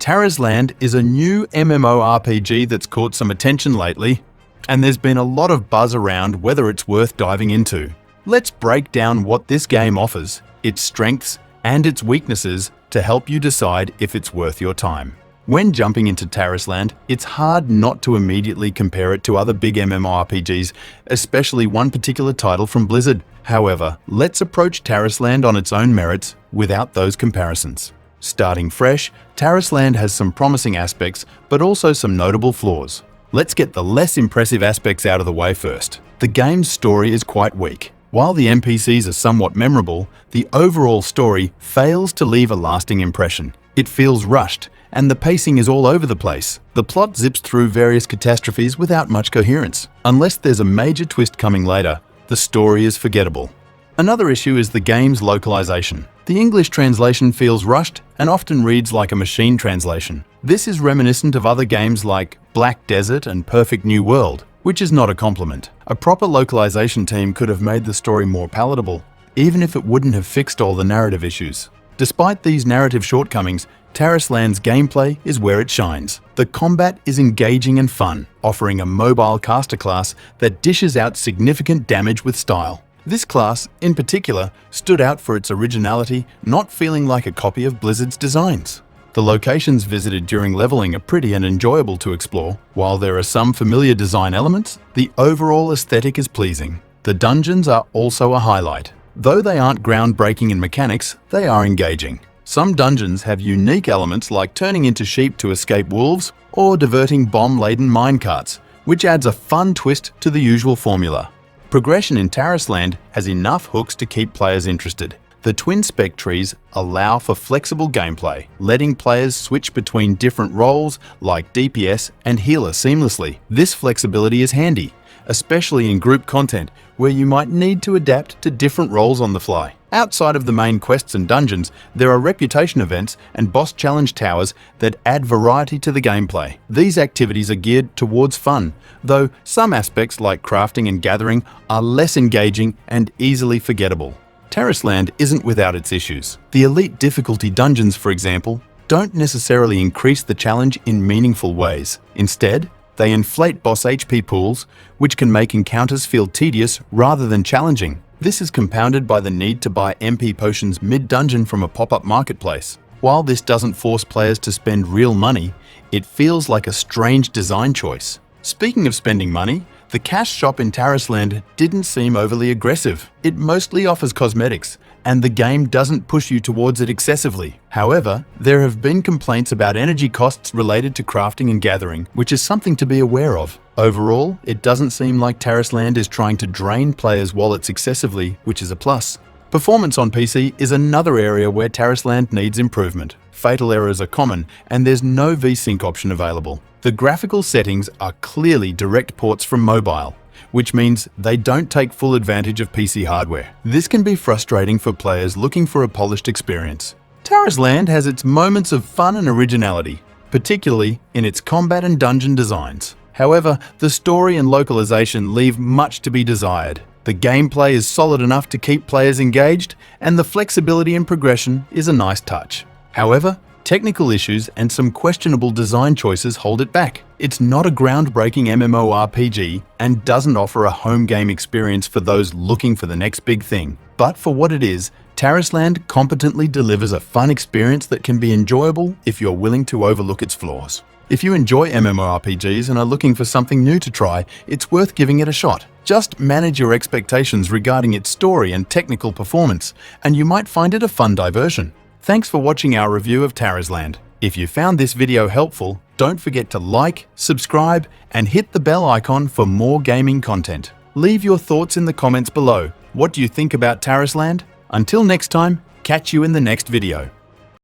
Tarisland is a new MMORPG that's caught some attention lately, and there's been a lot of buzz around whether it's worth diving into. Let's break down what this game offers, its strengths and its weaknesses to help you decide if it's worth your time. When jumping into Tarisland, it's hard not to immediately compare it to other big MMORPGs, especially one particular title from Blizzard. However, let's approach Tarisland on its own merits without those comparisons. Starting fresh, Tarisland has some promising aspects, but also some notable flaws. Let's get the less impressive aspects out of the way first. The game's story is quite weak. While the NPCs are somewhat memorable, the overall story fails to leave a lasting impression. It feels rushed, and the pacing is all over the place. The plot zips through various catastrophes without much coherence. Unless there's a major twist coming later, the story is forgettable. Another issue is the game's localization. The English translation feels rushed and often reads like a machine translation. This is reminiscent of other games like Black Desert and Perfect New World, which is not a compliment. A proper localization team could have made the story more palatable, even if it wouldn't have fixed all the narrative issues. Despite these narrative shortcomings, Tarisland's gameplay is where it shines. The combat is engaging and fun, offering a mobile caster class that dishes out significant damage with style. This class, in particular, stood out for its originality, not feeling like a copy of Blizzard's designs. The locations visited during leveling are pretty and enjoyable to explore. While there are some familiar design elements, the overall aesthetic is pleasing. The dungeons are also a highlight. Though they aren't groundbreaking in mechanics, they are engaging. Some dungeons have unique elements like turning into sheep to escape wolves or diverting bomb-laden minecarts, which adds a fun twist to the usual formula. Progression in Tarisland has enough hooks to keep players interested. The twin spec trees allow for flexible gameplay, letting players switch between different roles like DPS and healer seamlessly. This flexibility is handy, especially in group content where you might need to adapt to different roles on the fly. Outside of the main quests and dungeons, there are reputation events and boss challenge towers that add variety to the gameplay. These activities are geared towards fun, though some aspects like crafting and gathering are less engaging and easily forgettable. Tarisland isn't without its issues. The elite difficulty dungeons, for example, don't necessarily increase the challenge in meaningful ways. Instead, they inflate boss HP pools, which can make encounters feel tedious rather than challenging. This is compounded by the need to buy MP potions mid-dungeon from a pop-up marketplace. While this doesn't force players to spend real money, it feels like a strange design choice. Speaking of spending money, the cash shop in Tarisland didn't seem overly aggressive. It mostly offers cosmetics, and the game doesn't push you towards it excessively. However, there have been complaints about energy costs related to crafting and gathering, which is something to be aware of. Overall, it doesn't seem like Tarisland is trying to drain players' wallets excessively, which is a plus. Performance on PC is another area where Tarisland needs improvement. Fatal errors are common, and there's no VSync option available. The graphical settings are clearly direct ports from mobile, which means they don't take full advantage of PC hardware. This can be frustrating for players looking for a polished experience. Tarisland has its moments of fun and originality, particularly in its combat and dungeon designs. However, the story and localization leave much to be desired. The gameplay is solid enough to keep players engaged, and the flexibility in progression is a nice touch. However, technical issues and some questionable design choices hold it back. It's not a groundbreaking MMORPG and doesn't offer a home game experience for those looking for the next big thing. But for what it is, Tarisland competently delivers a fun experience that can be enjoyable if you're willing to overlook its flaws. If you enjoy MMORPGs and are looking for something new to try, it's worth giving it a shot. Just manage your expectations regarding its story and technical performance, and you might find it a fun diversion. Thanks for watching our review of Tarisland. If you found this video helpful, don't forget to like, subscribe, and hit the bell icon for more gaming content. Leave your thoughts in the comments below. What do you think about Tarisland? Until next time, catch you in the next video.